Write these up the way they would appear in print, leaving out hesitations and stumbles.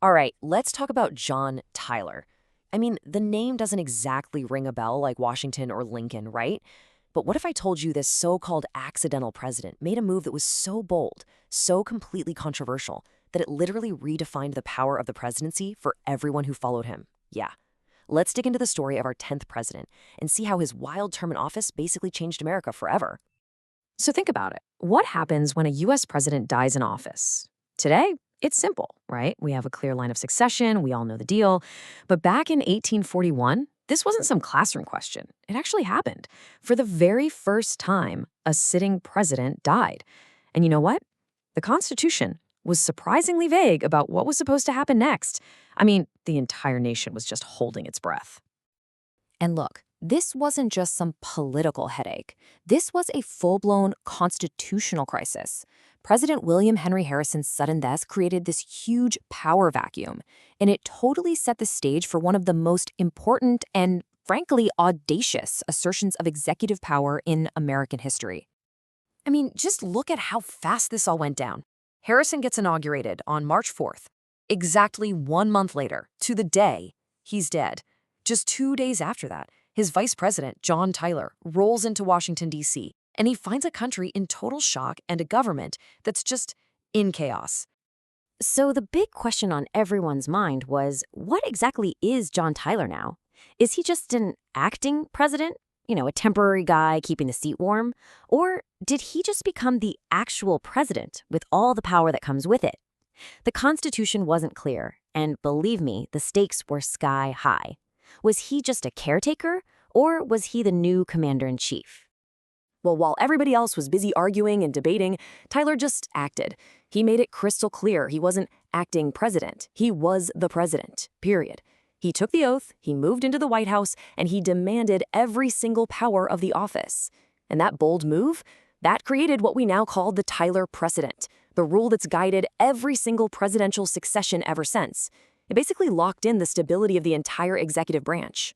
All right, let's talk about John Tyler. I mean, the name doesn't exactly ring a bell like Washington or Lincoln, right? But what if I told you this so-called accidental president made a move that was so bold, so completely controversial, that it literally redefined the power of the presidency for everyone who followed him? Yeah. Let's dig into the story of our 10th president and see how his wild term in office basically changed America forever. So think about it. What happens when a US president dies in office? Today, it's simple, right? We have a clear line of succession, we all know the deal. But back in 1841, this wasn't some classroom question. It actually happened. For the very first time, a sitting president died. And you know what? The Constitution was surprisingly vague about what was supposed to happen next. I mean, the entire nation was just holding its breath. And look, this wasn't just some political headache. This was a full-blown constitutional crisis. President William Henry Harrison's sudden death created this huge power vacuum, and it totally set the stage for one of the most important and, frankly, audacious assertions of executive power in American history. I mean, just look at how fast this all went down. Harrison gets inaugurated on March 4th. Exactly 1 month later, to the day, he's dead. Just 2 days after that, his vice president, John Tyler, rolls into Washington, D.C., and he finds a country in total shock and a government that's just in chaos. So the big question on everyone's mind was, what exactly is John Tyler now? Is he just an acting president? A temporary guy keeping the seat warm? Or did he just become the actual president with all the power that comes with it? The Constitution wasn't clear, and believe me, the stakes were sky high. Was he just a caretaker, or was he the new commander-in-chief? Well, while everybody else was busy arguing and debating, Tyler just acted. He made it crystal clear he wasn't acting president. He was the president, period. He took the oath, he moved into the White House, and he demanded every single power of the office. And that bold move, that created what we now call the Tyler precedent, the rule that's guided every single presidential succession ever since. It basically locked in the stability of the entire executive branch.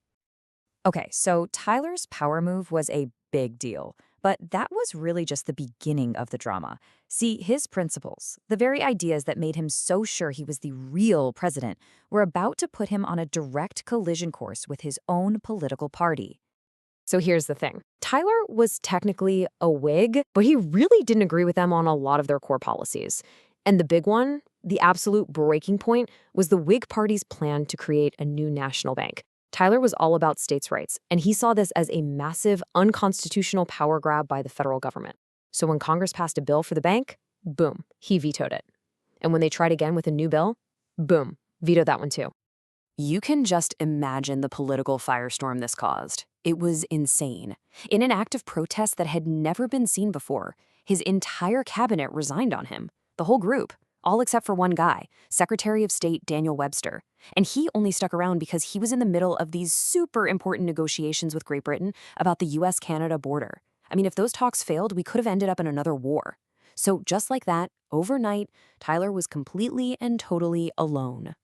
Okay, so Tyler's power move was a big deal, but that was really just the beginning of the drama. See, his principles, the very ideas that made him so sure he was the real president, were about to put him on a direct collision course with his own political party. So here's the thing. Tyler was technically a Whig, but he really didn't agree with them on a lot of their core policies. And the big one, the absolute breaking point, was the Whig Party's plan to create a new national bank. Tyler was all about states' rights, and he saw this as a massive, unconstitutional power grab by the federal government. So when Congress passed a bill for the bank, boom, he vetoed it. And when they tried again with a new bill, boom, vetoed that one too. You can just imagine the political firestorm this caused. It was insane. In an act of protest that had never been seen before, his entire cabinet resigned on him. The whole group, all except for one guy, Secretary of State Daniel Webster. And he only stuck around because he was in the middle of these super important negotiations with Great Britain about the US-Canada border. I mean, if those talks failed, we could have ended up in another war. So just like that, overnight, Tyler was completely and totally alone.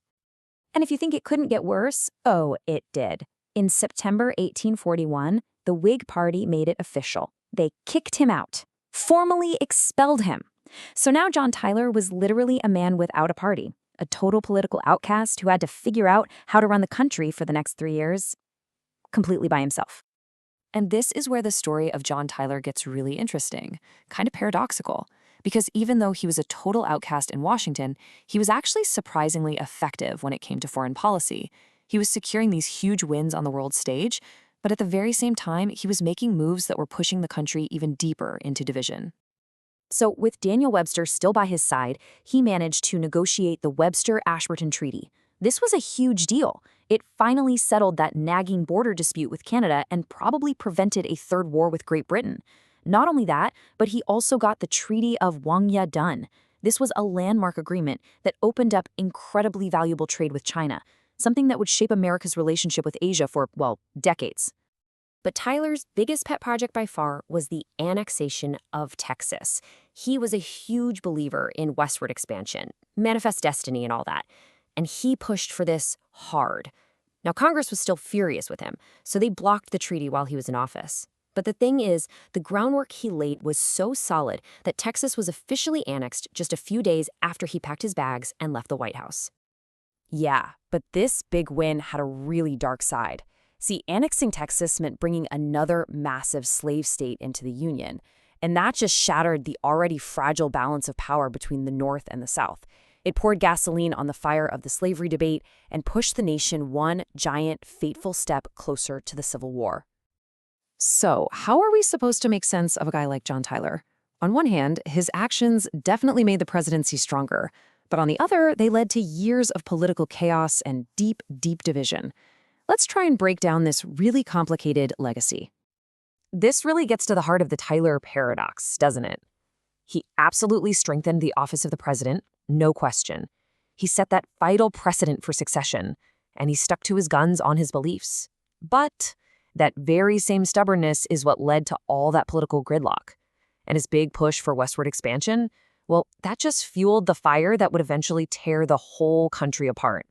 And if you think it couldn't get worse, oh, it did. In September 1841, the Whig Party made it official. They kicked him out, formally expelled him. So now John Tyler was literally a man without a party, a total political outcast who had to figure out how to run the country for the next 3 years, completely by himself. And this is where the story of John Tyler gets really interesting, kind of paradoxical, because even though he was a total outcast in Washington, he was actually surprisingly effective when it came to foreign policy. He was securing these huge wins on the world stage, but at the very same time, he was making moves that were pushing the country even deeper into division. So with Daniel Webster still by his side, he managed to negotiate the Webster-Ashburton Treaty. This was a huge deal. It finally settled that nagging border dispute with Canada and probably prevented a third war with Great Britain. Not only that, but he also got the Treaty of Wangya done. This was a landmark agreement that opened up incredibly valuable trade with China, something that would shape America's relationship with Asia for, well, decades. But Tyler's biggest pet project by far was the annexation of Texas. He was a huge believer in westward expansion, manifest destiny and all that. And he pushed for this hard. Now, Congress was still furious with him, so they blocked the treaty while he was in office. But the thing is, the groundwork he laid was so solid that Texas was officially annexed just a few days after he packed his bags and left the White House. Yeah, but this big win had a really dark side. See, annexing Texas meant bringing another massive slave state into the Union, and that just shattered the already fragile balance of power between the North and the South. It poured gasoline on the fire of the slavery debate and pushed the nation one giant, fateful step closer to the Civil War. So, how are we supposed to make sense of a guy like John Tyler? On one hand, his actions definitely made the presidency stronger, but on the other, they led to years of political chaos and deep, deep division. Let's try and break down this really complicated legacy. This really gets to the heart of the Tyler paradox, doesn't it? He absolutely strengthened the office of the president, no question. He set that vital precedent for succession, and he stuck to his guns on his beliefs. But that very same stubbornness is what led to all that political gridlock. And his big push for westward expansion, well, that just fueled the fire that would eventually tear the whole country apart.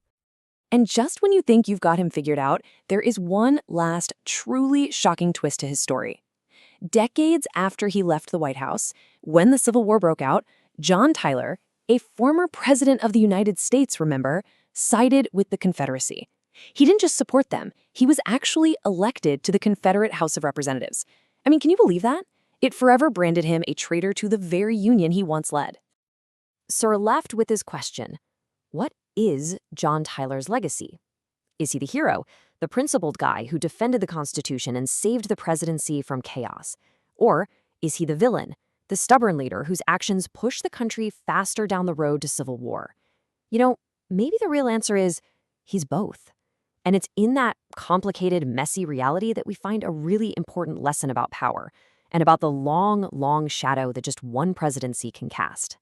And just when you think you've got him figured out, there is one last truly shocking twist to his story. Decades after he left the White House, when the Civil War broke out, John Tyler, a former president of the United States, remember, sided with the Confederacy. He didn't just support them, he was actually elected to the Confederate House of Representatives. I mean, can you believe that? It forever branded him a traitor to the very union he once led. So we're left with this question. What is John Tyler's legacy? Is he the hero, the principled guy who defended the Constitution and saved the presidency from chaos? Or is he the villain, the stubborn leader whose actions pushed the country faster down the road to civil war? You know, maybe the real answer is he's both. And it's in that complicated, messy reality that we find a really important lesson about power and about the long, long shadow that just one presidency can cast.